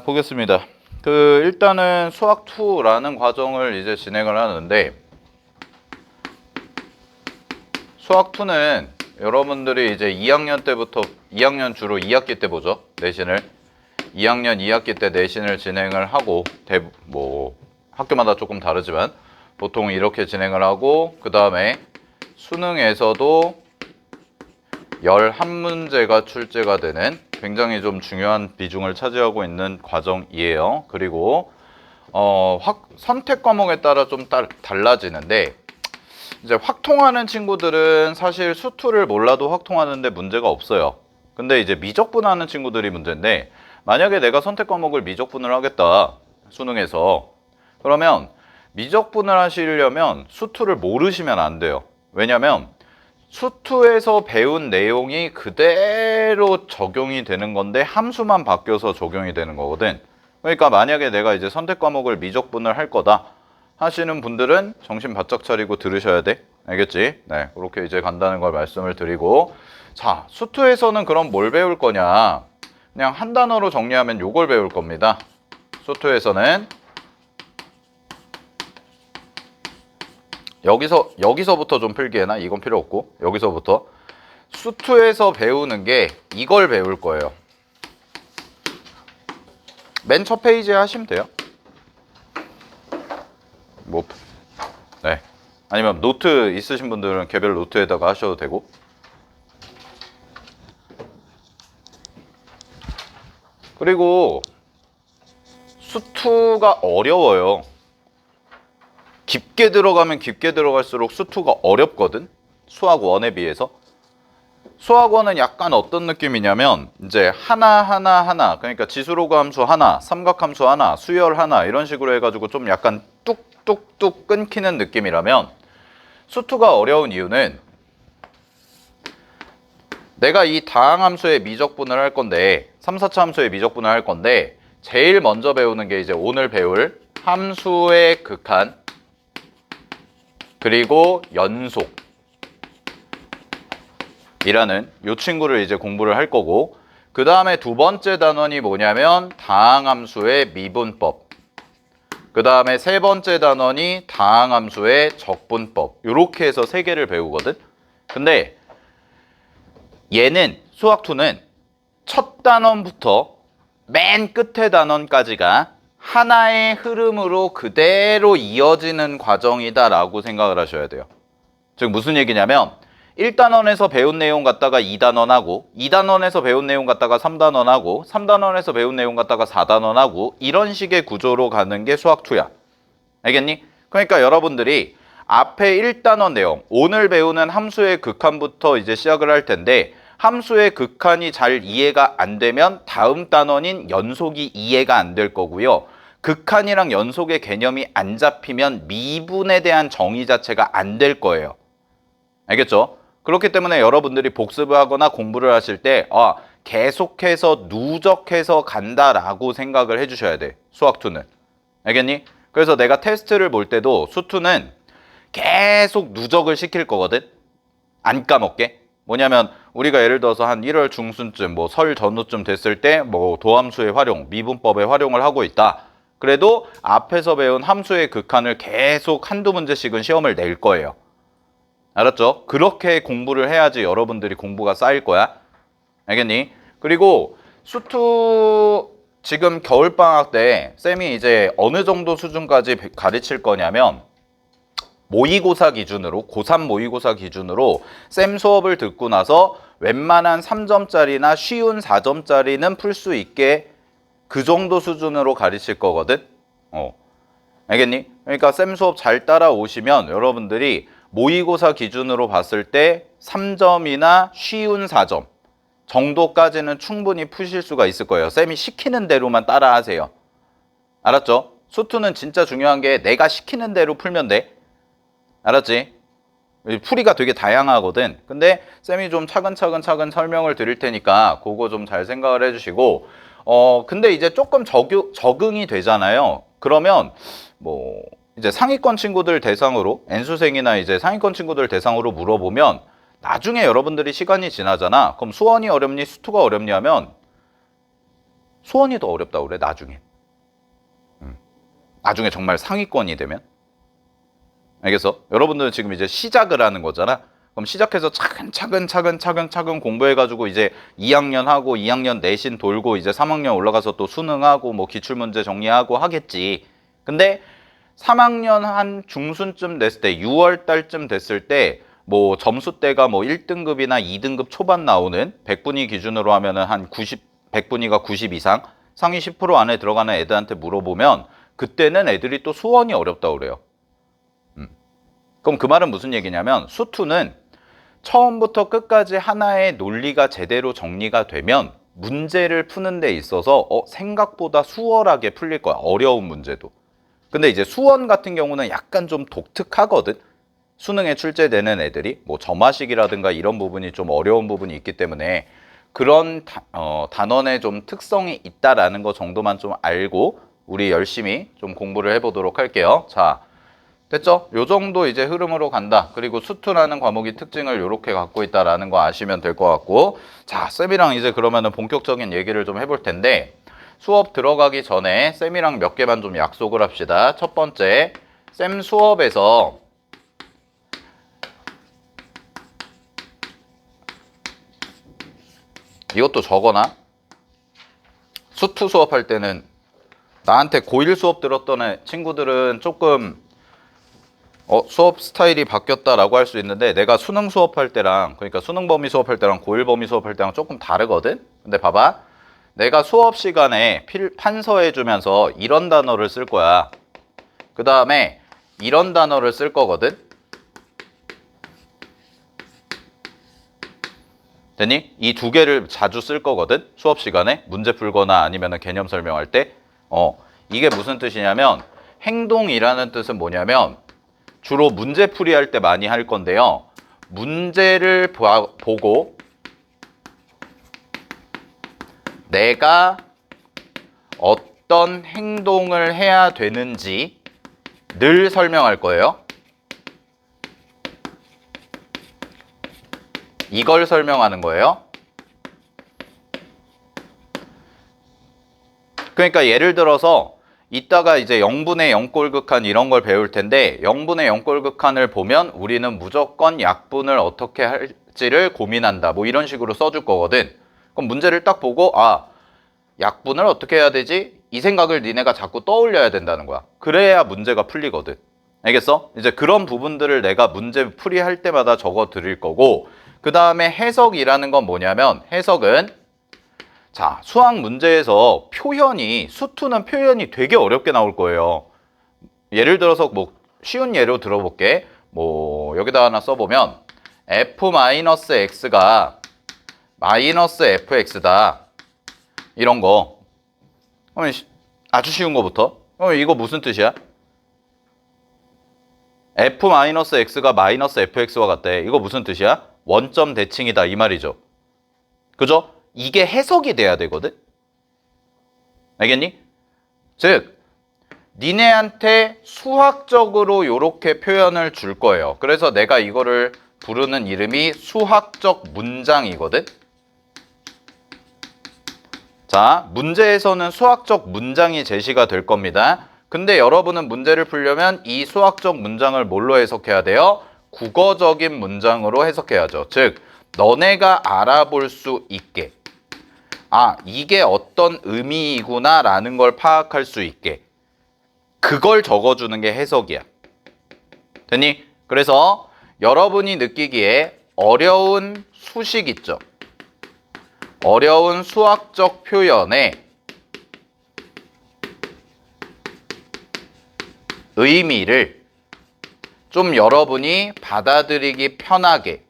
보겠습니다. 일단은 수학 2라는 과정을 이제 진행을 하는데, 수학 2는 여러분들이 이제 2학년 때부터 2학년 주로 2학기 때 보죠. 내신을 2학년 2학기 때 내신을 진행을 하고, 학교마다 조금 다르지만 보통 이렇게 진행을 하고, 그 다음에 수능에서도 11문제가 출제가 되는 굉장히 좀 중요한 비중을 차지하고 있는 과정이에요. 그리고 선택 과목에 따라 좀 달라지는데, 이제 확통하는 친구들은 사실 수투를 몰라도 확통하는데 문제가 없어요. 근데 이제 미적분하는 친구들이 문제인데, 만약에 내가 선택 과목을 미적분을 하겠다, 수능에서, 그러면 미적분을 하시려면 수투를 모르시면 안 돼요. 왜냐면 수투에서 배운 내용이 그대로 적용이 되는 건데 함수만 바뀌어서 적용이 되는 거거든. 그러니까 만약에 내가 이제 선택 과목을 미적분을 할 거다 하시는 분들은 정신 바짝 차리고 들으셔야 돼. 알겠지? 네, 그렇게 이제 간다는 걸 말씀을 드리고, 자, 수투에서는 그럼 뭘 배울 거냐? 그냥 한 단어로 정리하면 요걸 배울 겁니다. 수투에서는 여기서부터 좀 필기해놔. 이건 필요 없고, 여기서부터 수투에서 배우는 게 이걸 배울 거예요. 맨 첫 페이지에 하시면 돼요. 네. 아니면 노트 있으신 분들은 개별 노트에다가 하셔도 되고. 그리고 수투가 어려워요. 깊게 들어가면 깊게 들어갈수록 수투가 어렵거든. 수학 1에 비해서. 수학 1은 약간 어떤 느낌이냐면 이제 하나 그러니까 지수로그 함수 하나, 삼각함수 하나, 수열 하나 이런 식으로 해가지고 좀 약간 뚝뚝뚝 끊기는 느낌이라면, 수투가 어려운 이유는 내가 이 다항함수의 미적분을 할 건데 3, 4차 함수의 미적분을 할 건데 제일 먼저 배우는 게 이제 오늘 배울 함수의 극한 그리고 연속 이라는 요 친구를 이제 공부를 할 거고, 그 다음에 두 번째 단원이 뭐냐면 다항함수의 미분법, 그 다음에 세 번째 단원이 다항함수의 적분법, 요렇게 해서 세 개를 배우거든. 근데 얘는 수학2는 첫 단원부터 맨 끝에 단원까지가 하나의 흐름으로 그대로 이어지는 과정이다 라고 생각을 하셔야 돼요. 즉 무슨 얘기냐면 1단원에서 배운 내용 갖다가 2단원하고 2단원에서 배운 내용 갖다가 3단원하고 3단원에서 배운 내용 갖다가 4단원하고 이런 식의 구조로 가는 게 수학2야. 알겠니? 그러니까 여러분들이 앞에 1단원 내용, 오늘 배우는 함수의 극한부터 이제 시작을 할 텐데, 함수의 극한이 잘 이해가 안 되면 다음 단원인 연속이 이해가 안 될 거고요. 극한이랑 연속의 개념이 안 잡히면 미분에 대한 정의 자체가 안 될 거예요. 알겠죠? 그렇기 때문에 여러분들이 복습을 하거나 공부를 하실 때 계속해서 누적해서 간다라고 생각을 해주셔야 돼. 수학2는. 알겠니? 그래서 내가 테스트를 볼 때도 수2는 계속 누적을 시킬 거거든. 안 까먹게. 뭐냐면 우리가 예를 들어서 한 1월 중순쯤 설 전후쯤 됐을 때 도함수의 활용, 미분법의 활용을 하고 있다. 그래도 앞에서 배운 함수의 극한을 계속 한두 문제씩은 시험을 낼 거예요. 알았죠? 그렇게 공부를 해야지 여러분들이 공부가 쌓일 거야. 알겠니? 그리고 수투 지금 겨울방학 때 쌤이 이제 어느 정도 수준까지 가르칠 거냐면, 모의고사 기준으로, 고3 모의고사 기준으로 쌤 수업을 듣고 나서 웬만한 3점짜리나 쉬운 4점짜리는 풀 수 있게 그 정도 수준으로 가르칠 거거든. 알겠니? 그러니까 쌤 수업 잘 따라오시면 여러분들이 모의고사 기준으로 봤을 때 3점이나 쉬운 4점 정도까지는 충분히 푸실 수가 있을 거예요. 쌤이 시키는 대로만 따라 하세요. 알았죠? 수투는 진짜 중요한 게 내가 시키는 대로 풀면 돼. 알았지? 풀이가 되게 다양하거든. 근데 쌤이 좀 차근차근 설명을 드릴 테니까 그거 좀 잘 생각을 해주시고, 근데 이제 조금 적응이 되잖아요. 그러면 이제 상위권 친구들 대상으로, N수생이나 이제 상위권 친구들 대상으로 물어보면 나중에 여러분들이 시간이 지나잖아. 그럼 수원이 어렵니 수투가 어렵니 하면 수원이 더 어렵다고 그래, 나중에. 나중에 정말 상위권이 되면. 알겠어? 여러분들은 지금 이제 시작을 하는 거잖아. 그럼 시작해서 차근차근 공부해가지고 이제 2학년 하고 2학년 내신 돌고 이제 3학년 올라가서 또 수능하고 뭐 기출문제 정리하고 하겠지. 근데 3학년 한 중순쯤 됐을 때 6월 달쯤 됐을 때 뭐 점수대가 뭐 1등급이나 2등급 초반 나오는 100분위 기준으로 하면은 한 100분위가 90 이상 상위 10% 안에 들어가는 애들한테 물어보면 그때는 애들이 또 수원이 어렵다고 그래요. 그럼 그 말은 무슨 얘기냐면 수투는 처음부터 끝까지 하나의 논리가 제대로 정리가 되면 문제를 푸는 데 있어서 생각보다 수월하게 풀릴 거야. 어려운 문제도. 근데 이제 수원 같은 경우는 약간 좀 독특하거든. 수능에 출제되는 애들이 뭐 점화식이라든가 이런 부분이 좀 어려운 부분이 있기 때문에 그런 단원의 좀 특성이 있다라는 거 정도만 좀 알고 우리 열심히 좀 공부를 해보도록 할게요. 자, 됐죠? 요 정도 이제 흐름으로 간다. 그리고 수투라는 과목이 특징을 이렇게 갖고 있다라는 거 아시면 될 것 같고, 자, 쌤이랑 이제 그러면은 본격적인 얘기를 좀 해볼 텐데, 수업 들어가기 전에 쌤이랑 몇 개만 좀 약속을 합시다. 첫 번째, 쌤 수업에서 이것도 적어놔. 수투 수업할 때는 나한테 고1 수업 들었던 친구들은 조금 수업 스타일이 바뀌었다라고 할 수 있는데 내가 수능 수업할 때랑 그러니까 수능 범위 수업할 때랑 고1 범위 수업할 때랑 조금 다르거든. 근데 봐봐. 내가 수업 시간에 판서해 주면서 이런 단어를 쓸 거야. 그 다음에 이런 단어를 쓸 거거든. 됐니? 이 두 개를 자주 쓸 거거든. 수업 시간에 문제 풀거나 아니면 개념 설명할 때. 이게 무슨 뜻이냐면 행동이라는 뜻은 뭐냐면 주로 문제풀이 할 때 많이 할 건데요. 문제를 보고 내가 어떤 행동을 해야 되는지 늘 설명할 거예요. 이걸 설명하는 거예요. 그러니까 예를 들어서 이따가 이제 0분의 0꼴극한 이런 걸 배울 텐데 0분의 0꼴극한을 보면 우리는 무조건 약분을 어떻게 할지를 고민한다. 뭐 이런 식으로 써줄 거거든. 그럼 문제를 딱 보고 약분을 어떻게 해야 되지? 이 생각을 니네가 자꾸 떠올려야 된다는 거야. 그래야 문제가 풀리거든. 알겠어? 이제 그런 부분들을 내가 문제 풀이할 때마다 적어 드릴 거고 그 다음에 해석이라는 건 뭐냐면 해석은 자, 수학 문제에서 수투는 표현이 되게 어렵게 나올 거예요. 예를 들어서 뭐 쉬운 예로 들어볼게. 뭐 여기다 하나 써보면 f-x가 마이너스 fx다. 이런 거. 아주 쉬운 거부터. 이거 무슨 뜻이야? f-x가 마이너스 fx와 같대. 이거 무슨 뜻이야? 원점 대칭이다 이 말이죠. 그죠? 이게 해석이 돼야 되거든? 알겠니? 즉, 니네한테 수학적으로 이렇게 표현을 줄 거예요. 그래서 내가 이거를 부르는 이름이 수학적 문장이거든? 자, 문제에서는 수학적 문장이 제시가 될 겁니다. 근데 여러분은 문제를 풀려면 이 수학적 문장을 뭘로 해석해야 돼요? 국어적인 문장으로 해석해야죠. 즉, 너네가 알아볼 수 있게. 이게 어떤 의미이구나 라는 걸 파악할 수 있게 그걸 적어주는 게 해석이야. 됐니? 그래서 여러분이 느끼기에 어려운 수식 있죠. 어려운 수학적 표현에 의미를 좀 여러분이 받아들이기 편하게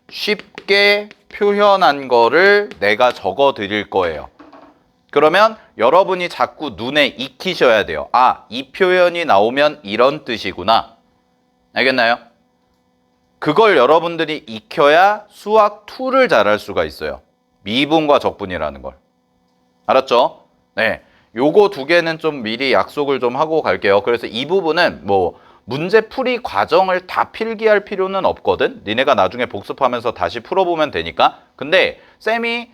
쉽게 표현한 거를 내가 적어 드릴 거예요. 그러면 여러분이 자꾸 눈에 익히셔야 돼요. 이 표현이 나오면 이런 뜻이구나. 알겠나요? 그걸 여러분들이 익혀야 수학 2를 잘할 수가 있어요. 미분과 적분이라는 걸. 알았죠? 네. 요거 두 개는 좀 미리 약속을 좀 하고 갈게요. 그래서 이 부분은 뭐 문제풀이 과정을 다 필기할 필요는 없거든. 니네가 나중에 복습하면서 다시 풀어보면 되니까. 근데 쌤이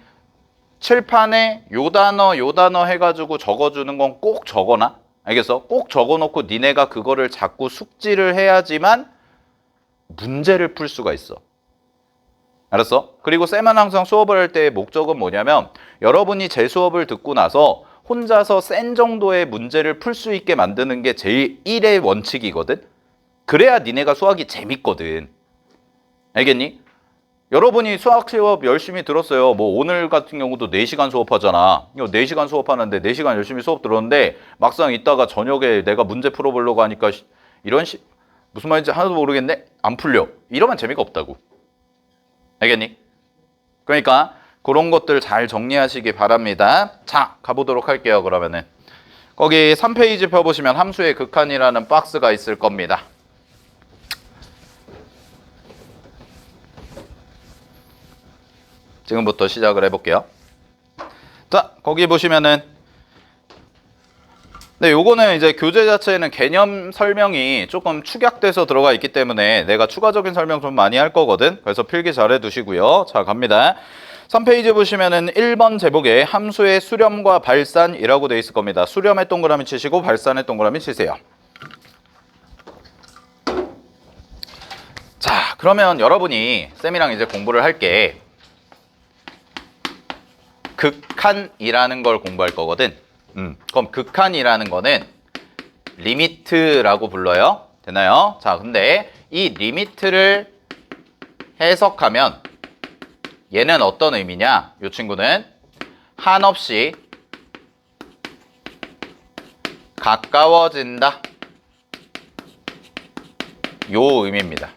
칠판에 요 단어 해가지고 적어주는 건 꼭 적어놔. 알겠어? 꼭 적어놓고 니네가 그거를 자꾸 숙지를 해야지만 문제를 풀 수가 있어. 알았어? 그리고 쌤은 항상 수업을 할 때의 목적은 뭐냐면 여러분이 제 수업을 듣고 나서 혼자서 센 정도의 문제를 풀 수 있게 만드는 게 제일 1의 원칙이거든? 그래야 니네가 수학이 재밌거든. 알겠니? 여러분이 수학 수업 열심히 들었어요. 뭐 오늘 같은 경우도 4시간 수업하잖아. 이거 4시간 수업하는데 4시간 열심히 수업 들었는데 막상 이따가 저녁에 내가 문제 풀어보려고 하니까 무슨 말인지 하나도 모르겠네? 안 풀려. 이러면 재미가 없다고. 알겠니? 그러니까 그런 것들 잘 정리하시기 바랍니다. 자, 가보도록 할게요. 그러면은 거기 3페이지 펴보시면 함수의 극한이라는 박스가 있을 겁니다. 지금부터 시작을 해볼게요. 자, 거기 보시면은 네, 요거는 이제 교재 자체에는 개념 설명이 조금 축약돼서 들어가 있기 때문에 내가 추가적인 설명 좀 많이 할 거거든. 그래서 필기 잘 해두시고요. 자, 갑니다. 3페이지 보시면은 1번 제목에 함수의 수렴과 발산이라고 돼 있을 겁니다. 수렴에 동그라미 치시고 발산에 동그라미 치세요. 자, 그러면 여러분이 쌤이랑 이제 공부를 할게. 극한이라는 걸 공부할 거거든. 그럼 극한이라는 거는 리미트라고 불러요. 되나요? 자, 근데 이 리미트를 해석하면 얘는 어떤 의미냐? 이 친구는 한없이 가까워진다. 요 의미입니다.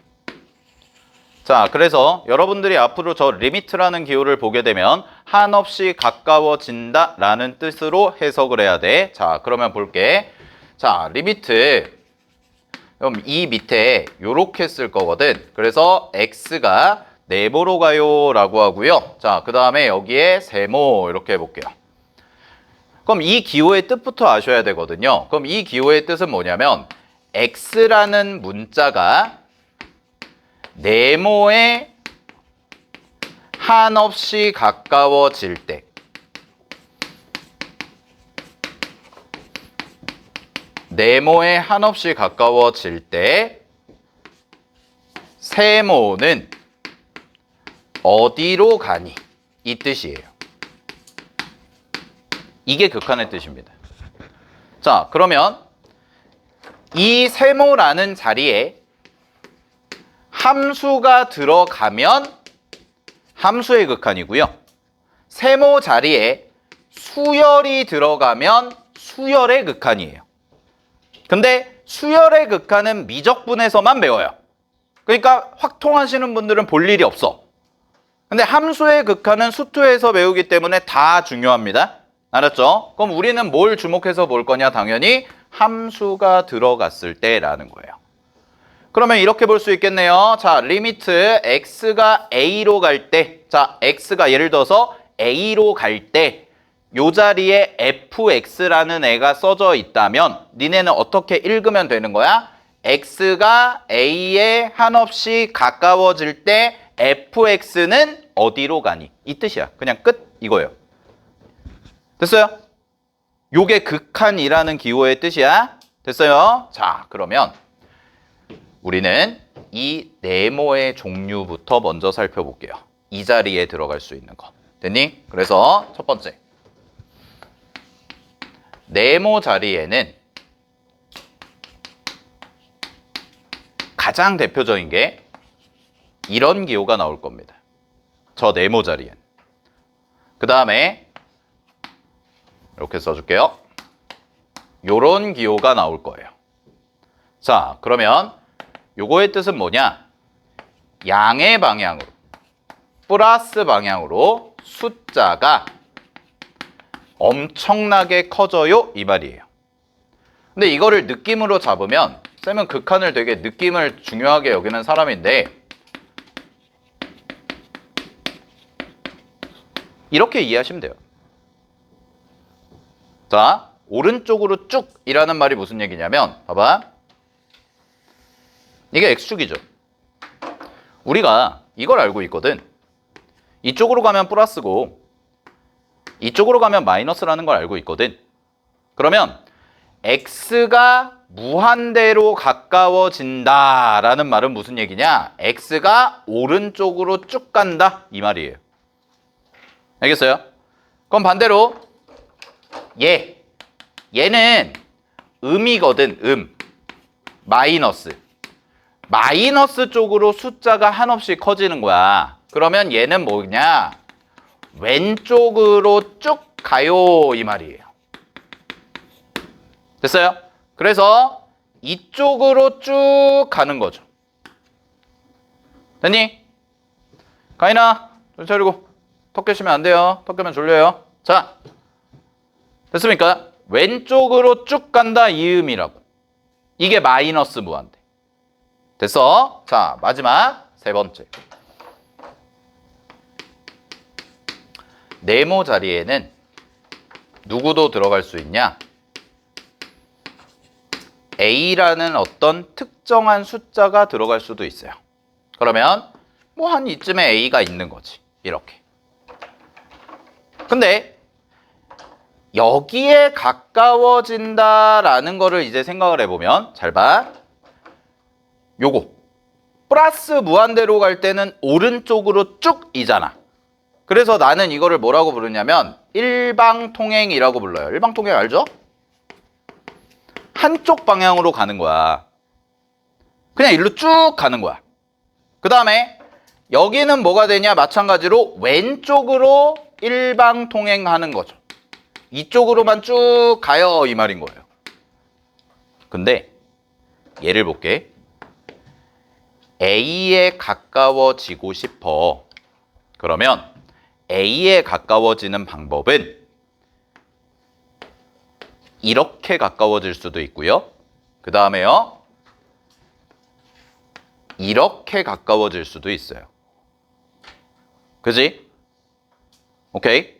자, 그래서 여러분들이 앞으로 저 리미트라는 기호를 보게 되면 한없이 가까워진다 라는 뜻으로 해석을 해야 돼. 자, 그러면 볼게. 자, 리미트. 그럼 이 밑에 요렇게 쓸 거거든. 그래서 x가 네모로 가요 라고 하고요. 자, 그 다음에 여기에 세모 이렇게 해볼게요. 그럼 이 기호의 뜻부터 아셔야 되거든요. 그럼 이 기호의 뜻은 뭐냐면 x라는 문자가 네모에 한없이 가까워질 때 네모에 한없이 가까워질 때 세모는 어디로 가니? 이 뜻이에요. 이게 극한의 뜻입니다. 자, 그러면 이 세모라는 자리에 함수가 들어가면 함수의 극한이고요. 세모 자리에 수열이 들어가면 수열의 극한이에요. 근데 수열의 극한은 미적분에서만 배워요. 그러니까 확통하시는 분들은 볼 일이 없어. 근데 함수의 극한은 수투에서 배우기 때문에 다 중요합니다. 알았죠? 그럼 우리는 뭘 주목해서 볼 거냐? 당연히 함수가 들어갔을 때라는 거예요. 그러면 이렇게 볼 수 있겠네요. 자, 리미트 x가 a로 갈 때, 자, x가 예를 들어서 a로 갈 때, 요 자리에 fx라는 애가 써져 있다면, 니네는 어떻게 읽으면 되는 거야? x가 a에 한없이 가까워질 때, fx는 어디로 가니? 이 뜻이야. 그냥 끝 이거예요. 됐어요? 요게 극한이라는 기호의 뜻이야. 됐어요? 자, 그러면 우리는 이 네모의 종류부터 먼저 살펴볼게요. 이 자리에 들어갈 수 있는 거. 됐니? 그래서 첫 번째. 네모 자리에는 가장 대표적인 게 이런 기호가 나올 겁니다. 저 네모 자리엔. 그 다음에 이렇게 써줄게요. 요런 기호가 나올 거예요. 자, 그러면 요거의 뜻은 뭐냐? 양의 방향으로, 플러스 방향으로 숫자가 엄청나게 커져요 이 말이에요. 근데 이거를 느낌으로 잡으면 쌤은 극한을 되게 느낌을 중요하게 여기는 사람인데 이렇게 이해하시면 돼요. 자, 오른쪽으로 쭉 이라는 말이 무슨 얘기냐면 봐봐. 이게 X축이죠. 우리가 이걸 알고 있거든. 이쪽으로 가면 플러스고 이쪽으로 가면 마이너스라는 걸 알고 있거든. 그러면 x가 무한대로 가까워진다라는 말은 무슨 얘기냐? x가 오른쪽으로 쭉 간다 이 말이에요. 알겠어요? 그럼 반대로 얘는 음이거든. 마이너스 쪽으로 숫자가 한없이 커지는 거야. 그러면 얘는 뭐냐? 왼쪽으로 쭉 가요 이 말이에요. 됐어요? 그래서 이쪽으로 쭉 가는 거죠. 됐니? 가인아, 좀 차리고. 턱 깨시면 안 돼요. 턱 깨면 졸려요. 자, 됐습니까? 왼쪽으로 쭉 간다 이 의미라고. 이게 마이너스 무한대. 됐어? 자, 마지막 세 번째. 네모 자리에는 누구도 들어갈 수 있냐? A라는 어떤 특정한 숫자가 들어갈 수도 있어요. 그러면 뭐 한 이쯤에 A가 있는 거지. 이렇게. 근데 여기에 가까워진다라는 거를 이제 생각을 해보면 잘 봐. 요거 플러스 무한대로 갈 때는 오른쪽으로 쭉이잖아. 그래서 나는 이거를 뭐라고 부르냐면 일방통행이라고 불러요. 일방통행 알죠? 한쪽 방향으로 가는 거야. 그냥 일로 쭉 가는 거야. 그 다음에 여기는 뭐가 되냐? 마찬가지로 왼쪽으로 일방통행하는 거죠. 이쪽으로만 쭉 가요 이 말인 거예요. 근데 예를 볼게. A에 가까워지고 싶어. 그러면 A에 가까워지는 방법은 이렇게 가까워질 수도 있고요. 그 다음에요. 이렇게 가까워질 수도 있어요. 그지? 오케이?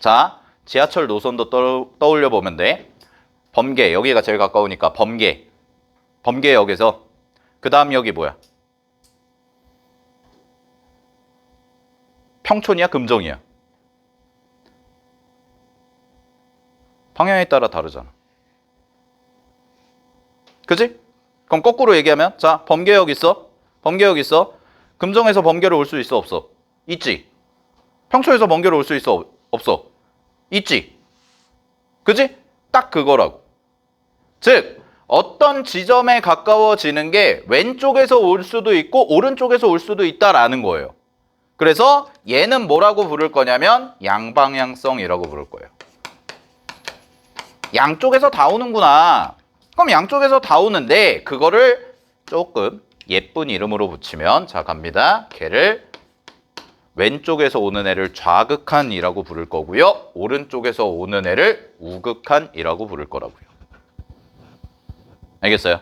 자, 지하철 노선도 떠올려 보면 돼. 범계, 여기가 제일 가까우니까 범계역에서 그 다음 역이 뭐야? 평촌이야? 금정이야? 방향에 따라 다르잖아. 그지? 그럼 거꾸로 얘기하면 자, 범계역 있어? 금정에서 범계로 올 수 있어? 없어? 있지? 평촌에서 범계로 올 수 있어? 없어? 있지? 그지? 딱 그거라고. 즉 어떤 지점에 가까워지는 게 왼쪽에서 올 수도 있고 오른쪽에서 올 수도 있다라는 거예요. 그래서 얘는 뭐라고 부를 거냐면 양방향성이라고 부를 거예요. 양쪽에서 다 오는구나. 그럼 양쪽에서 다 오는데 그거를 조금 예쁜 이름으로 붙이면 자 갑니다. 걔를 왼쪽에서 오는 애를 좌극한이라고 부를 거고요. 오른쪽에서 오는 애를 우극한이라고 부를 거라고요. 알겠어요?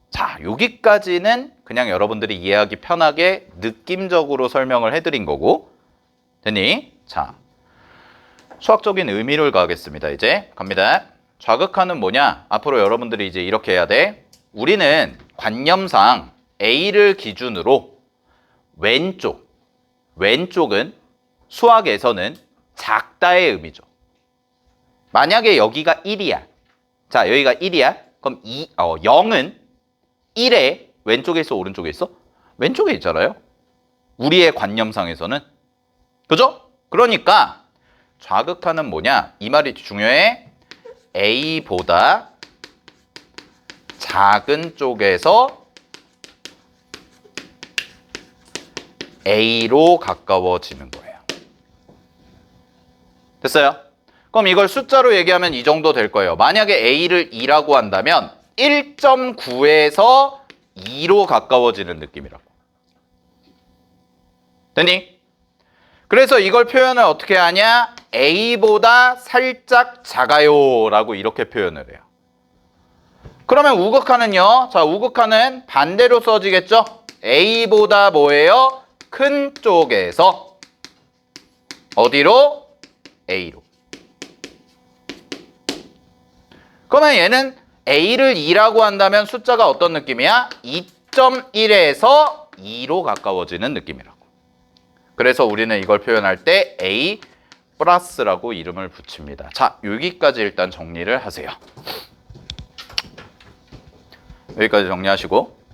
자, 여기까지는 그냥 여러분들이 이해하기 편하게 느낌적으로 설명을 해드린 거고 됐니? 자, 수학적인 의미를 가하겠습니다. 이제 갑니다. 좌극한은 뭐냐? 앞으로 여러분들이 이제 이렇게 해야 돼. 우리는 관념상 A를 기준으로 왼쪽은 수학에서는 작다의 의미죠. 만약에 여기가 1이야. 자, 여기가 1이야. 그럼 0은 1에 왼쪽에 있어, 오른쪽에 있어? 왼쪽에 있잖아요. 우리의 관념상에서는. 그죠? 그러니까 좌극한은 뭐냐? 이 말이 중요해. A보다 작은 쪽에서 A로 가까워지는 거예요. 됐어요? 그럼 이걸 숫자로 얘기하면 이 정도 될 거예요. 만약에 A를 2라고 한다면 1.9에서 2로 가까워지는 느낌이라고. 됐니? 그래서 이걸 표현을 어떻게 하냐? A보다 살짝 작아요 라고 이렇게 표현을 해요. 그러면 우극한은요? 자, 우극한은 반대로 써지겠죠? A보다 뭐예요? 큰 쪽에서 어디로? A로. 그러면 얘는 A를 2라고 한다면 숫자가 어떤 느낌이야? 2.1에서 2로 가까워지는 느낌이라고. 그래서 우리는 이걸 표현할 때 A 플러스라고 이름을 붙입니다. 자, 여기까지 일단 정리를 하세요. 여기까지 정리하시고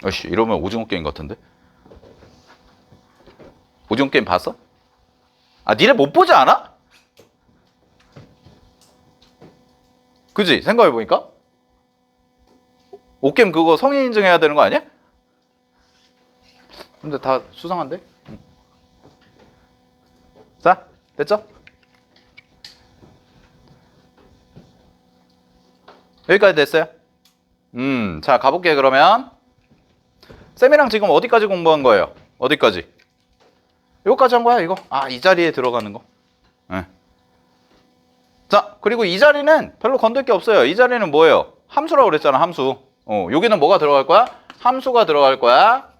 어씨, 이러면 오징어 게임 같은데? 오징어 게임 봤어? 아, 니네 못 보지 않아? 그지? 생각해보니까? 오게임 그거 성인 인증해야 되는 거 아니야? 근데 다 수상한데? 자, 됐죠? 여기까지 됐어요? 자, 가볼게, 그러면. 쌤이랑 지금 어디까지 공부한 거예요? 어디까지? 이거까지 한 거야, 이거? 아, 이 자리에 들어가는 거. 네. 자, 그리고 이 자리는 별로 건들 게 없어요. 이 자리는 뭐예요? 함수라고 그랬잖아, 함수. 여기는 뭐가 들어갈 거야? 함수가 들어갈 거야.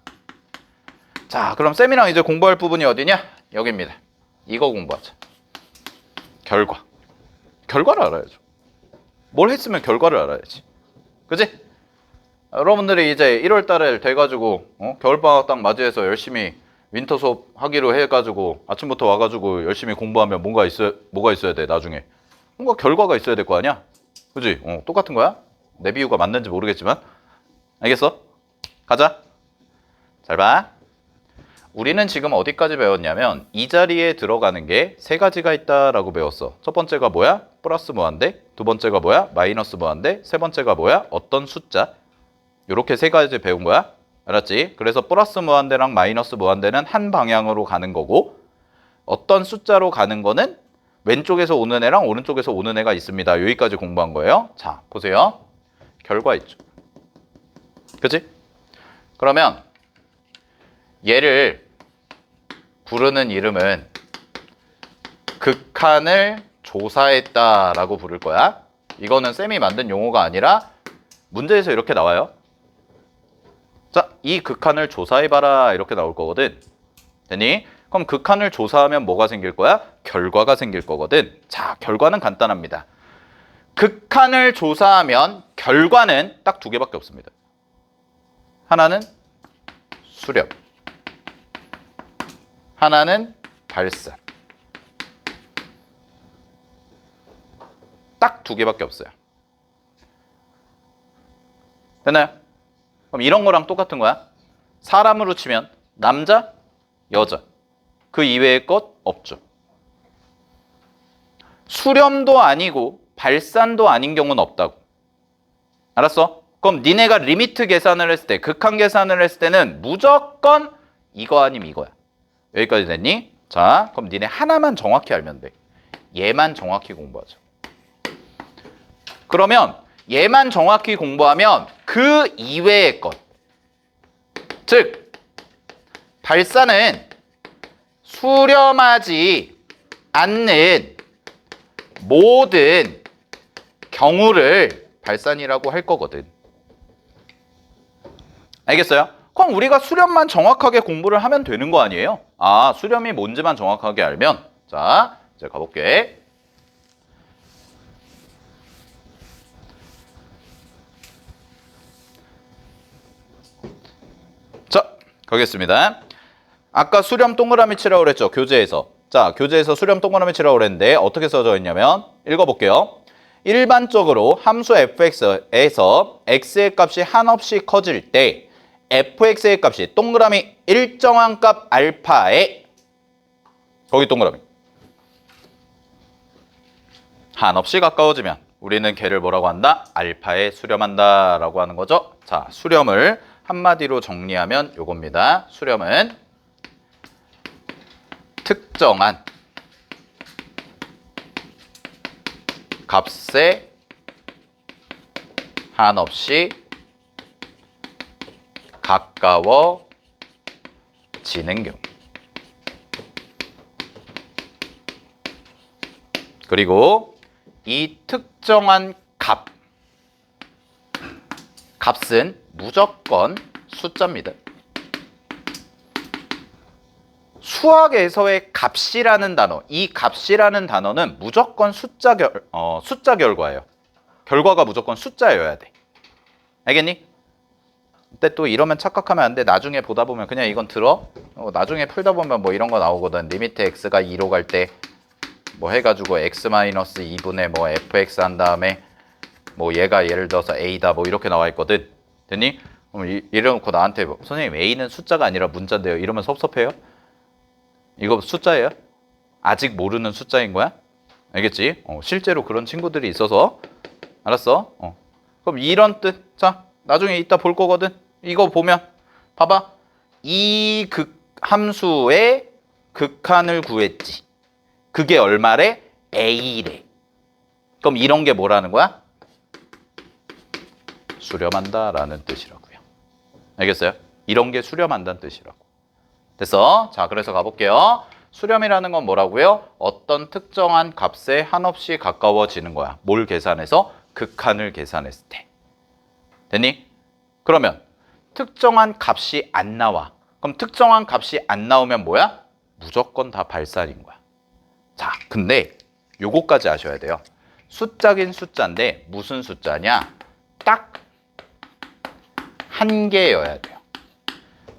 자, 그럼 쌤이랑 이제 공부할 부분이 어디냐? 여기입니다. 이거 공부하자. 결과. 결과를 알아야죠. 뭘 했으면 결과를 알아야지. 그지? 여러분들이 이제 1월 달에 돼가지고 겨울방학 딱 맞이해서 열심히 윈터 수업 하기로 해가지고 아침부터 와가지고 열심히 공부하면 뭐가 있어야 돼, 나중에. 뭔가 결과가 있어야 될 거 아니야? 그지? 똑같은 거야? 내 비유가 맞는지 모르겠지만. 알겠어? 가자. 잘 봐. 우리는 지금 어디까지 배웠냐면 이 자리에 들어가는 게 세 가지가 있다라고 배웠어. 첫 번째가 뭐야? 플러스 무한대. 두 번째가 뭐야? 마이너스 무한대. 세 번째가 뭐야? 어떤 숫자. 이렇게 세 가지 배운 거야. 알았지? 그래서 플러스 무한대랑 마이너스 무한대는 한 방향으로 가는 거고 어떤 숫자로 가는 거는 왼쪽에서 오는 애랑 오른쪽에서 오는 애가 있습니다. 여기까지 공부한 거예요. 자, 보세요. 결과 있죠. 그치? 그러면 얘를 부르는 이름은 극한을 조사했다라고 부를 거야. 이거는 쌤이 만든 용어가 아니라 문제에서 이렇게 나와요. 자, 이 극한을 조사해봐라 이렇게 나올 거거든. 되니? 그럼 극한을 조사하면 뭐가 생길 거야? 결과가 생길 거거든. 자, 결과는 간단합니다. 극한을 조사하면 결과는 딱 두 개밖에 없습니다. 하나는 수렴, 하나는 발산. 딱 두 개밖에 없어요. 됐나요? 그럼 이런 거랑 똑같은 거야. 사람으로 치면 남자, 여자. 그 이외의 것 없죠. 수렴도 아니고 발산도 아닌 경우는 없다고. 알았어? 그럼 니네가 리미트 계산을 했을 때, 극한 계산을 했을 때는 무조건 이거 아니면 이거야. 여기까지 됐니? 자, 그럼 니네 하나만 정확히 알면 돼. 얘만 정확히 공부하자. 그러면 얘만 정확히 공부하면 그 이외의 것, 즉 발산은 수렴하지 않는 모든 경우를 발산이라고 할 거거든. 알겠어요? 그럼 우리가 수렴만 정확하게 공부를 하면 되는 거 아니에요? 아, 수렴이 뭔지만 정확하게 알면. 자, 이제 가볼게. 자, 가겠습니다. 아까 수렴 동그라미 치라고 그랬죠, 교재에서. 자, 교재에서 수렴 동그라미 치라고 그랬는데 어떻게 써져 있냐면 읽어볼게요. 일반적으로 함수 fx에서 x의 값이 한없이 커질 때 fx의 값이 동그라미 일정한 값 알파에, 거기 동그라미, 한없이 가까워지면 우리는 걔를 뭐라고 한다? 알파에 수렴한다 라고 하는 거죠. 자, 수렴을 한마디로 정리하면 요겁니다. 수렴은 특정한 값에 한없이 가까워지는 경우. 그리고 이 특정한 값은 무조건 숫자입니다. 수학에서의 값이라는 단어, 이 값이라는 단어는 무조건 숫자 결과예요. 결과가 무조건 숫자여야 돼. 알겠니? 근데 또 이러면 착각하면 안 돼. 나중에 보다 보면 그냥 이건 들어. 나중에 풀다 보면 뭐 이런 거 나오거든. 리미트 x가 2로 갈 때 뭐 해가지고 x-2분의 뭐 fx 한 다음에 뭐 얘가 예를 들어서 a다 뭐 이렇게 나와 있거든. 됐니? 그럼 이래놓고 나한테 뭐, 선생님 a는 숫자가 아니라 문자인데요. 이러면 섭섭해요? 이거 숫자예요? 아직 모르는 숫자인 거야? 알겠지? 실제로 그런 친구들이 있어서. 알았어? 그럼 이런 뜻. 자, 나중에 이따 볼 거거든. 이거 보면 봐봐. 이 함수의 극한을 구했지. 그게 얼마래? a래. 그럼 이런 게 뭐라는 거야? 수렴한다라는 뜻이라고요. 알겠어요? 이런 게 수렴한다는 뜻이라고. 됐어? 자, 그래서 가볼게요. 수렴이라는 건 뭐라고요? 어떤 특정한 값에 한없이 가까워지는 거야. 뭘 계산해서? 극한을 계산했을 때. 됐니? 그러면 특정한 값이 안 나와. 그럼 특정한 값이 안 나오면 뭐야? 무조건 다 발산인 거야. 자, 근데 요거까지 아셔야 돼요. 숫자긴 숫자인데 무슨 숫자냐? 딱 한 개여야 돼요.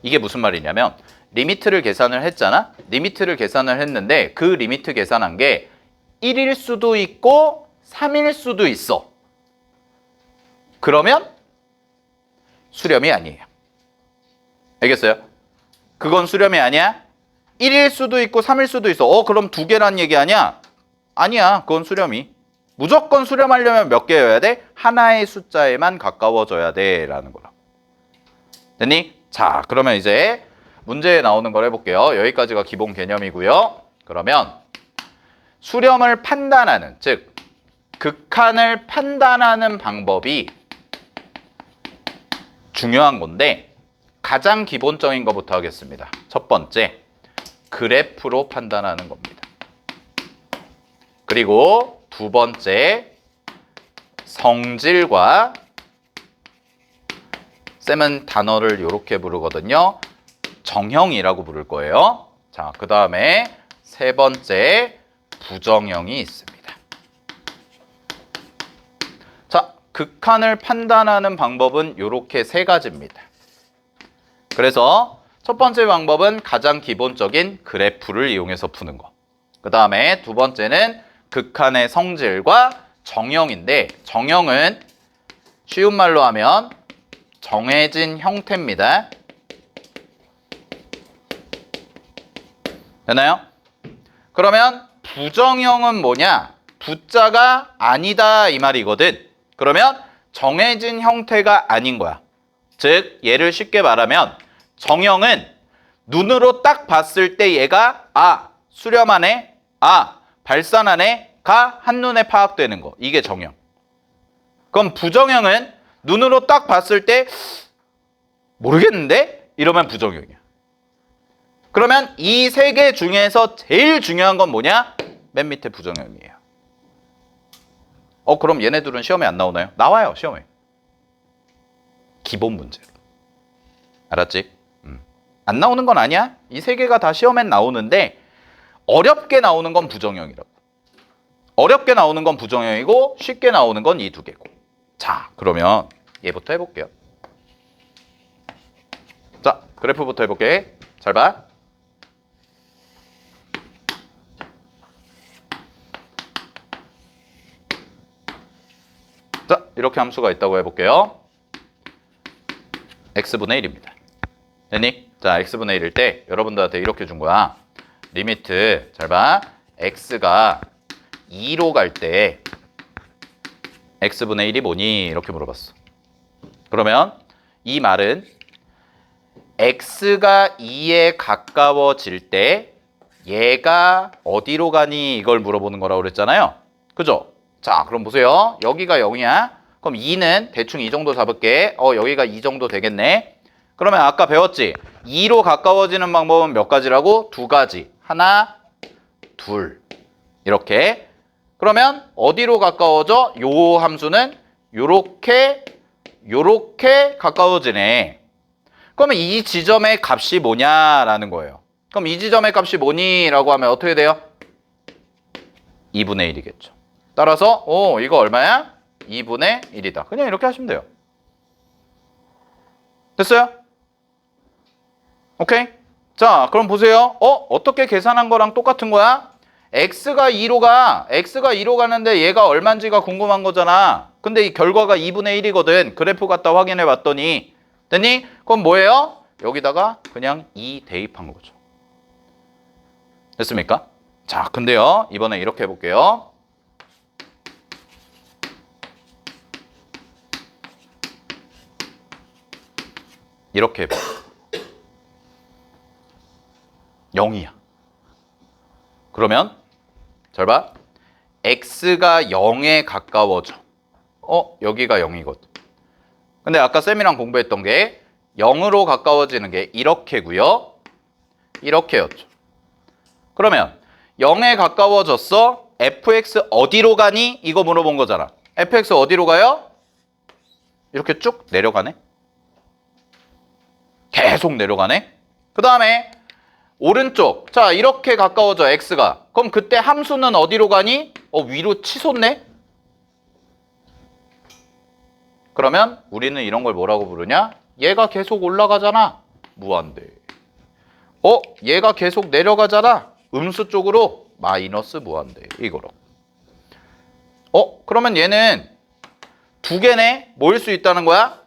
이게 무슨 말이냐면 리미트를 계산을 했잖아? 리미트를 계산을 했는데 그 리미트 계산한 게 1일 수도 있고 3일 수도 있어. 그러면 수렴이 아니에요. 알겠어요? 그건 수렴이 아니야? 1일 수도 있고 3일 수도 있어. 그럼 2개란 얘기 아니야? 아니야. 그건 수렴이. 무조건 수렴하려면 몇 개여야 돼? 하나의 숫자에만 가까워져야 돼 라는 거라고. 됐니? 자, 그러면 이제 문제에 나오는 걸 해볼게요. 여기까지가 기본 개념이고요. 그러면 수렴을 판단하는, 즉 극한을 판단하는 방법이 중요한 건데 가장 기본적인 것부터 하겠습니다. 첫 번째, 그래프로 판단하는 겁니다. 그리고 두 번째, 성질과, 쌤은 단어를 이렇게 부르거든요. 정형이라고 부를 거예요. 자, 그 다음에 세 번째, 부정형이 있습니다. 자, 극한을 판단하는 방법은 이렇게 세 가지입니다. 그래서 첫 번째 방법은 가장 기본적인 그래프를 이용해서 푸는 거. 그 다음에 두 번째는 극한의 성질과 정형인데, 정형은 쉬운 말로 하면 정해진 형태입니다. 되나요? 그러면 부정형은 뭐냐? 부자가 아니다 이 말이거든. 그러면 정해진 형태가 아닌 거야. 즉 얘를 쉽게 말하면 정형은 눈으로 딱 봤을 때 얘가 수렴하네, 발산하네가 한눈에 파악되는 거. 이게 정형. 그럼 부정형은 눈으로 딱 봤을 때 모르겠는데? 이러면 부정형이야. 그러면 이 세 개 중에서 제일 중요한 건 뭐냐? 맨 밑에 부정형이에요. 그럼 얘네들은 시험에 안 나오나요? 나와요, 시험에. 기본 문제로. 알았지? 안 나오는 건 아니야. 이 세 개가 다 시험엔 나오는데 어렵게 나오는 건 부정형이라고. 어렵게 나오는 건 부정형이고 쉽게 나오는 건 이 두 개고. 자, 그러면 얘부터 해볼게요. 자, 그래프부터 해볼게. 잘 봐. 자, 이렇게 함수가 있다고 해볼게요. x분의 1입니다. 됐니? 자, x분의 1일 때 여러분들한테 이렇게 준 거야. 리미트, 잘 봐. x가 2로 갈 때 x분의 1이 뭐니? 이렇게 물어봤어. 그러면 이 말은 x가 2에 가까워질 때 얘가 어디로 가니? 이걸 물어보는 거라고 그랬잖아요. 그죠? 자, 그럼 보세요. 여기가 0이야. 그럼 2는 대충 이 정도 잡을게. 여기가 이 정도 되겠네. 그러면 아까 배웠지? 2로 가까워지는 방법은 몇 가지라고? 두 가지. 하나, 둘. 이렇게. 그러면 어디로 가까워져? 요 함수는 요렇게 가까워지네. 그러면 이 지점의 값이 뭐냐라는 거예요. 그럼 이 지점의 값이 뭐니라고 하면 어떻게 돼요? 2분의 1이겠죠. 따라서 이거 얼마야? 2분의 1이다. 그냥 이렇게 하시면 돼요. 됐어요? 오케이? 자, 그럼 보세요. 어떻게 계산한 거랑 똑같은 거야? x가 2로 가는데 얘가 얼마인지가 궁금한 거잖아. 근데 이 결과가 2분의 1이거든. 그래프 갖다 확인해 봤더니. 됐니? 그럼 뭐예요? 여기다가 그냥 2 대입한 거죠. 됐습니까? 자, 근데요. 이번에 이렇게 해볼게요. 이렇게 해봐. 0이야. 그러면 잘 봐. x가 0에 가까워져. 여기가 0이거든. 근데 아까 쌤이랑 공부했던 게 0으로 가까워지는 게 이렇게고요. 이렇게였죠. 그러면 0에 가까워졌어. fx 어디로 가니? 이거 물어본 거잖아. fx 어디로 가요? 이렇게 쭉 내려가네. 계속 내려가네. 그 다음에 오른쪽. 자, 이렇게 가까워져 x가. 그럼 그때 함수는 어디로 가니? 위로 치솟네. 그러면 우리는 이런 걸 뭐라고 부르냐? 얘가 계속 올라가잖아. 무한대. 얘가 계속 내려가잖아. 음수 쪽으로 마이너스 무한대. 이거로. 그러면 얘는 두 개네. 뭐일 수 있다는 거야?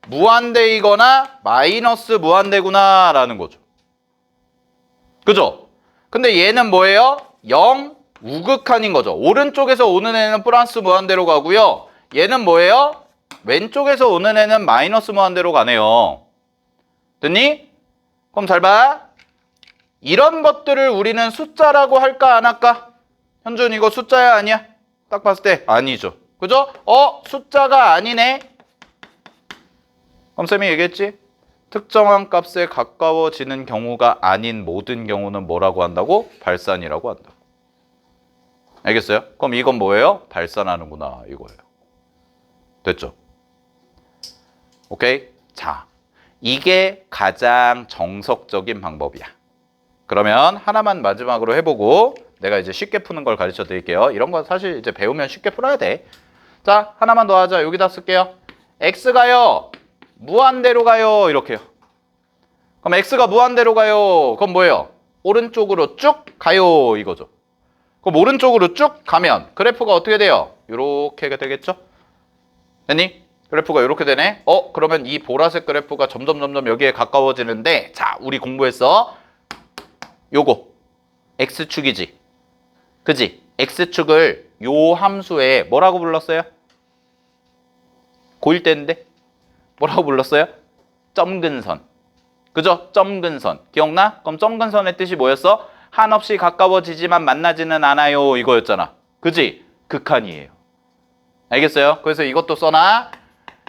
무한대이거나 마이너스 무한대구나 라는 거죠. 그죠? 근데 얘는 뭐예요? 0 우극한인 거죠. 오른쪽에서 오는 애는 플러스 무한대로 가고요. 얘는 뭐예요? 왼쪽에서 오는 애는 마이너스 무한대로 가네요. 됐니? 그럼 잘 봐. 이런 것들을 우리는 숫자라고 할까 안 할까? 현준 이거 숫자야 아니야? 딱 봤을 때 아니죠. 그죠? 숫자가 아니네. 그럼 쌤이 얘기했지? 특정한 값에 가까워지는 경우가 아닌 모든 경우는 뭐라고 한다고? 발산이라고 한다고. 알겠어요? 그럼 이건 뭐예요? 발산하는구나 이거예요. 됐죠? 오케이? 자, 이게 가장 정석적인 방법이야. 그러면 하나만 마지막으로 해보고 내가 이제 쉽게 푸는 걸 가르쳐 드릴게요. 이런 거 사실 이제 배우면 쉽게 풀어야 돼. 자, 하나만 더 하자. 여기다 쓸게요. x가요. 무한대로 가요. 이렇게요. 그럼 x가 무한대로 가요. 그럼 뭐예요? 오른쪽으로 쭉 가요. 이거죠. 그럼 오른쪽으로 쭉 가면 그래프가 어떻게 돼요? 이렇게가 되겠죠? 됐니? 그래프가 이렇게 되네. 그러면 이 보라색 그래프가 점점 여기에 가까워지는데 자, 우리 공부했어. 요거 x축이지. 그지? x축을 요 함수에 뭐라고 불렀어요? 고1 때인데 뭐라고 불렀어요? 점근선. 그죠? 점근선. 기억나? 그럼 점근선의 뜻이 뭐였어? 한없이 가까워지지만 만나지는 않아요. 이거였잖아. 그지? 극한이에요. 알겠어요? 그래서 이것도 써놔.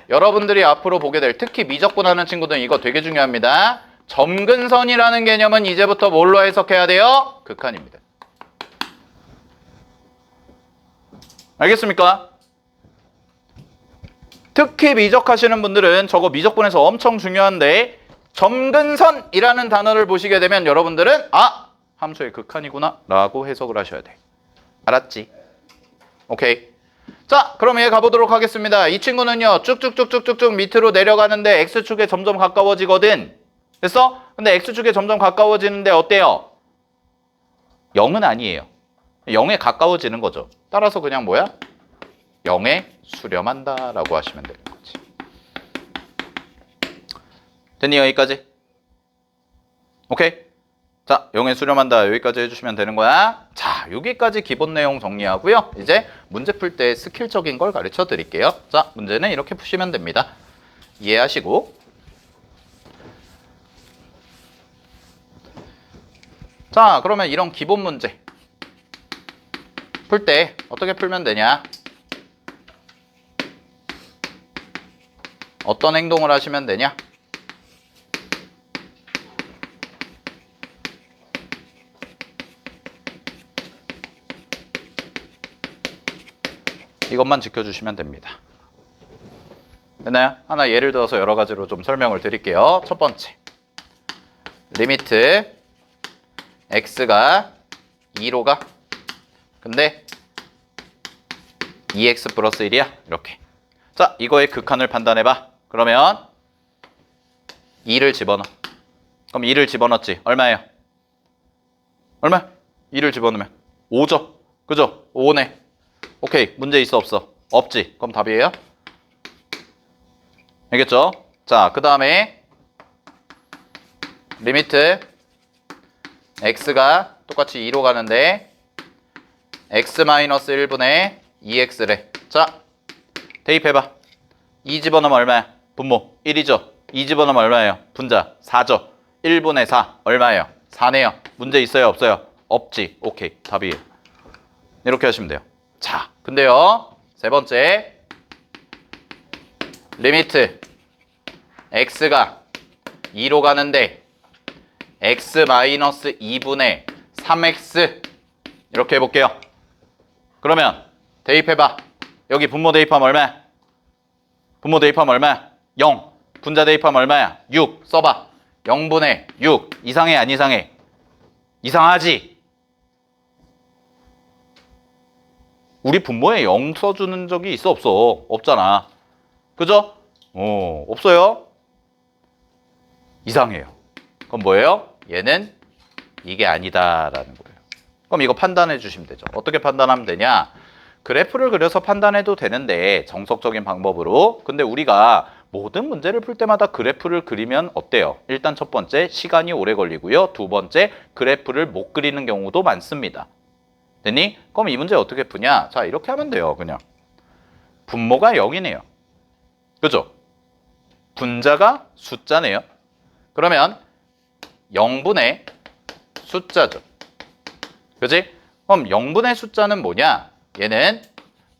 여러분들이 앞으로 보게 될 특히 미적분하는 친구들은 이거 되게 중요합니다. 점근선이라는 개념은 이제부터 뭘로 해석해야 돼요? 극한입니다. 알겠습니까? 특히 미적하시는 분들은 저거 미적분에서 엄청 중요한데 점근선이라는 단어를 보시게 되면 여러분들은 함수의 극한이구나 라고 해석을 하셔야 돼. 알았지? 오케이. 자, 그럼 얘 가보도록 하겠습니다. 이 친구는요 쭉쭉쭉쭉쭉 밑으로 내려가는데 x축에 점점 가까워지거든. 됐어? 근데 x축에 점점 가까워지는데 어때요? 0은 아니에요. 0에 가까워지는 거죠. 따라서 그냥 뭐야? 0에 수렴한다 라고 하시면 되는 거지. 됐니? 여기까지? 오케이? 자, 0에 수렴한다 여기까지 해주시면 되는 거야. 자, 여기까지 기본 내용 정리하고요. 이제 문제 풀 때 스킬적인 걸 가르쳐 드릴게요. 자, 문제는 이렇게 푸시면 됩니다. 이해하시고. 자, 그러면 이런 기본 문제 풀 때 어떻게 풀면 되냐? 어떤 행동을 하시면 되냐? 이것만 지켜주시면 됩니다. 됐나요? 하나 예를 들어서 여러 가지로 좀 설명을 드릴게요. 첫 번째, 리미트 x가 2로 가. 근데 2x 플러스 1이야. 이렇게. 자, 이거의 극한을 판단해봐. 그러면 2를 집어넣어. 그럼 2를 집어넣지. 얼마예요? 얼마? 2를 집어넣으면 5죠. 그죠? 5네. 오케이. 문제 있어 없어? 없지. 그럼 답이에요. 알겠죠? 자, 그 다음에 리미트 x가 똑같이 2로 가는데 x-1분의 2x래. 자, 대입해봐. 2 집어넣으면 얼마야? 분모 1이죠. 2 집어넣으면 얼마예요? 분자 4죠. 1분의 4 얼마예요? 4네요. 문제 있어요 없어요? 없지. 오케이. 답이에요. 이렇게 하시면 돼요. 자, 근데요. 세 번째, 리미트 x가 2로 가는데 x-2분의 3x 이렇게 해볼게요. 그러면 대입해봐. 여기 분모 대입하면 얼마야? 분모 대입하면 얼마야? 0. 분자 대입하면 얼마야? 6. 써봐. 0분의 6. 이상해 안 이상해? 이상하지? 우리 분모에 0 써주는 적이 있어 없어? 없잖아. 그죠? 없어요. 이상해요. 그럼 뭐예요? 얘는 이게 아니다라는 거예요. 그럼 이거 판단해 주시면 되죠. 어떻게 판단하면 되냐? 그래프를 그려서 판단해도 되는데 정석적인 방법으로. 근데 우리가 모든 문제를 풀 때마다 그래프를 그리면 어때요? 일단 첫 번째, 시간이 오래 걸리고요. 두 번째, 그래프를 못 그리는 경우도 많습니다. 됐니? 그럼 이 문제 어떻게 푸냐? 자, 이렇게 하면 돼요. 그냥 분모가 0이네요. 그죠? 분자가 숫자네요. 그러면 0분의 숫자죠. 그지? 그럼 0분의 숫자는 뭐냐? 얘는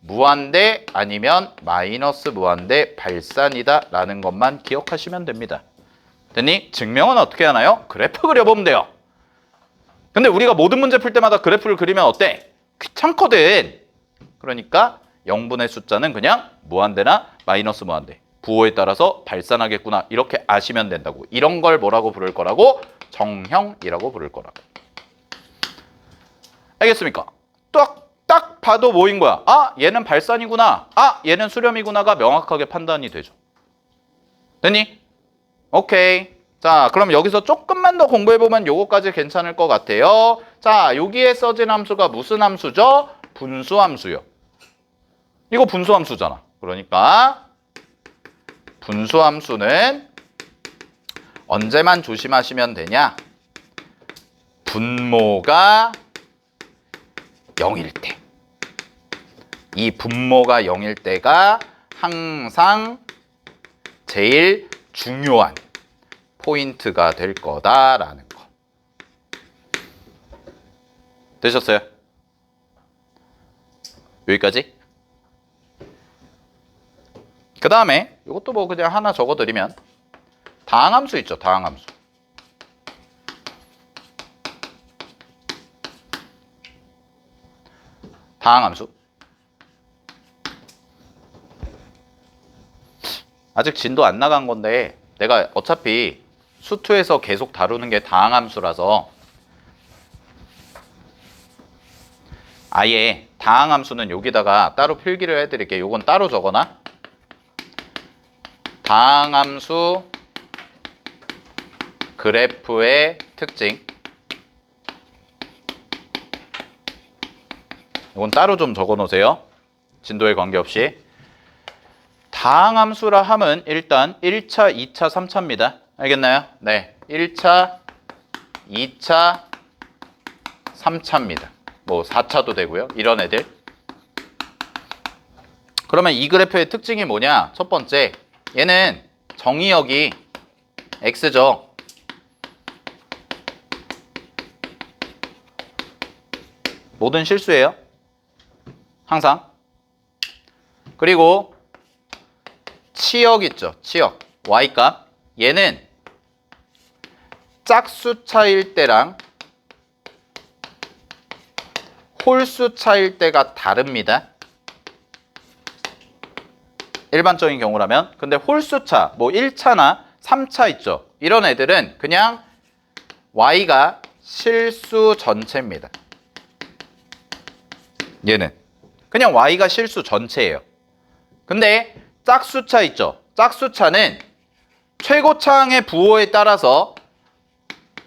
무한대 아니면 마이너스 무한대 발산이다 라는 것만 기억하시면 됩니다. 됐니? 증명은 어떻게 하나요? 그래프 그려보면 돼요. 근데 우리가 모든 문제 풀 때마다 그래프를 그리면 어때? 귀찮거든. 그러니까 0분의 숫자는 그냥 무한대나 마이너스 무한대, 부호에 따라서 발산하겠구나 이렇게 아시면 된다고. 이런 걸 뭐라고 부를 거라고? 정형이라고 부를 거라고. 알겠습니까? 딱 봐도 뭐인 거야? 아, 얘는 발산이구나. 아, 얘는 수렴이구나가 명확하게 판단이 되죠. 됐니? 오케이. 자, 그럼 여기서 조금만 더 공부해보면 요거까지 괜찮을 것 같아요. 자, 여기에 써진 함수가 무슨 함수죠? 분수함수요. 이거 분수함수잖아. 그러니까 분수함수는 언제만 조심하시면 되냐? 분모가 0일 때. 이 분모가 0일 때가 항상 제일 중요한 포인트가 될 거다라는 거. 되셨어요? 여기까지? 그 다음에 이것도 뭐 그냥 하나 적어드리면 다항함수 있죠. 다항함수. 다항함수. 아직 진도 안 나간 건데 내가 어차피 수투에서 계속 다루는 게 다항함수라서 아예 다항함수는 여기다가 따로 필기를 해드릴게요. 요건 따로 적어놔. 다항함수 그래프의 특징. 이건 따로 좀 적어 놓으세요. 진도에 관계없이. 다항함수라 함은 일단 1차, 2차, 3차입니다. 알겠나요? 네. 1차, 2차, 3차입니다. 뭐 4차도 되고요. 이런 애들. 그러면 이 그래프의 특징이 뭐냐? 첫 번째, 얘는 정의역이 x죠. 모든 실수예요. 항상. 그리고 치역 있죠. 치역. y값. 얘는 짝수차일 때랑 홀수차일 때가 다릅니다. 일반적인 경우라면. 근데 홀수차, 뭐 1차나 3차 있죠. 이런 애들은 그냥 y가 실수 전체입니다. 얘는 그냥 y가 실수 전체예요. 근데 짝수차 있죠. 짝수차는 최고차항의 부호에 따라서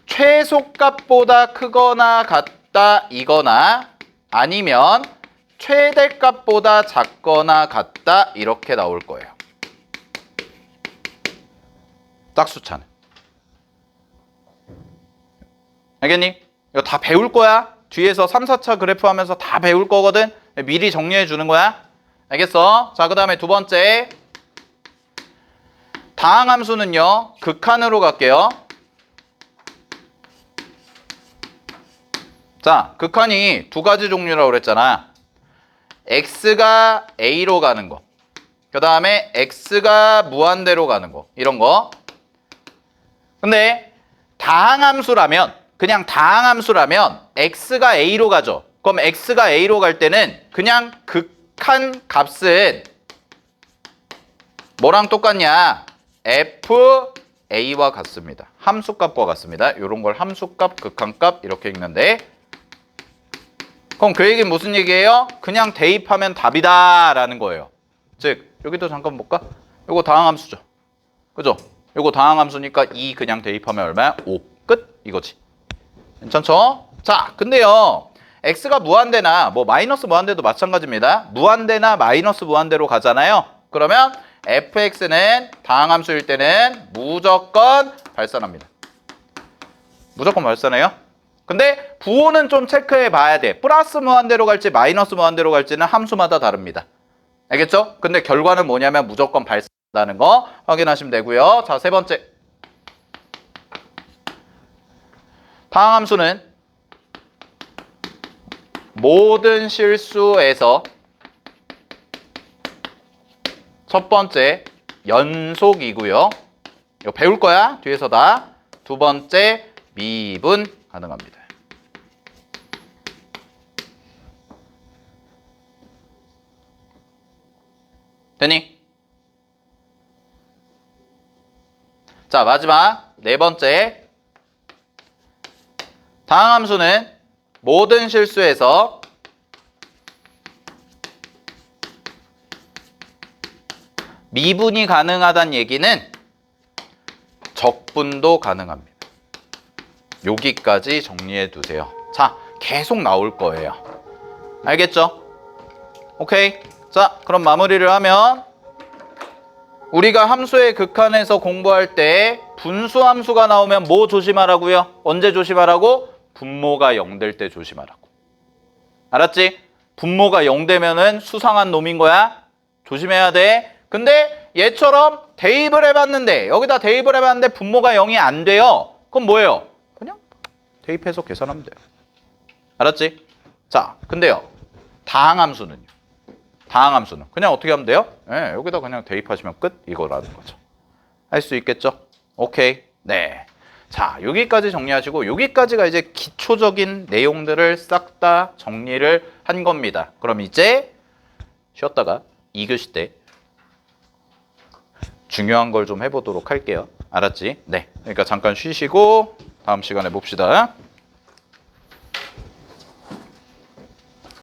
최소값보다 크거나 같다 이거나 아니면 최대값보다 작거나 같다 이렇게 나올 거예요. 짝수차는. 알겠니? 이거 다 배울 거야. 뒤에서 3, 4차 그래프 하면서 다 배울 거거든. 미리 정리해 주는 거야. 알겠어? 자, 그 다음에 두 번째. 다항함수는요. 극한으로 갈게요. 자, 극한이 두 가지 종류라고 그랬잖아. x가 a로 가는 거. 그 다음에 x가 무한대로 가는 거. 이런 거. 근데 다항함수라면 그냥 다항함수라면 x가 a로 가죠. 그럼 x가 a로 갈 때는 그냥 극한 값은 뭐랑 똑같냐? fa와 같습니다. 함수값과 같습니다. 이런 걸 함수값, 극한값 이렇게 읽는데 그럼 그 얘기는 무슨 얘기예요? 그냥 대입하면 답이다 라는 거예요. 즉 여기도 잠깐 볼까? 이거 다항함수죠. 그죠? 이거 다항함수니까 2 그냥 대입하면 얼마야? 5. 끝? 이거지. 괜찮죠? 자, 근데요. x가 무한대나 뭐 마이너스 무한대도 마찬가지입니다. 무한대나 마이너스 무한대로 가잖아요. 그러면 fx는 다항함수일 때는 무조건 발산합니다. 무조건 발산해요. 근데 부호는 좀 체크해 봐야 돼. 플러스 무한대로 갈지 마이너스 무한대로 갈지는 함수마다 다릅니다. 알겠죠? 근데 결과는 뭐냐면 무조건 발산한다는 거 확인하시면 되고요. 자, 세 번째. 다항함수는 모든 실수에서 첫 번째 연속이고요. 이거 배울 거야. 뒤에서 다. 두 번째 미분 가능합니다. 되니? 자, 마지막 네 번째. 다항함수는 모든 실수에서 미분이 가능하다는 얘기는 적분도 가능합니다. 여기까지 정리해 두세요. 자, 계속 나올 거예요. 알겠죠? 오케이. 자, 그럼 마무리를 하면 우리가 함수의 극한에서 공부할 때 분수함수가 나오면 뭐 조심하라고요? 언제 조심하라고? 분모가 0 될 때 조심하라고. 알았지? 분모가 0 되면은 수상한 놈인 거야. 조심해야 돼. 근데 얘처럼 대입을 해봤는데 여기다 대입을 해봤는데 분모가 0이 안 돼요. 그럼 뭐예요? 그냥 대입해서 계산하면 돼요. 알았지? 자, 근데요. 다항함수는요. 다항함수는 그냥 어떻게 하면 돼요? 네, 여기다 그냥 대입하시면 끝 이거라는 거죠. 할 수 있겠죠? 오케이. 네. 자, 여기까지 정리하시고 여기까지가 이제 기초적인 내용들을 싹 다 정리를 한 겁니다. 그럼 이제 쉬었다가 2교시 때 중요한 걸 좀 해보도록 할게요. 알았지? 네. 그러니까 잠깐 쉬시고 다음 시간에 봅시다.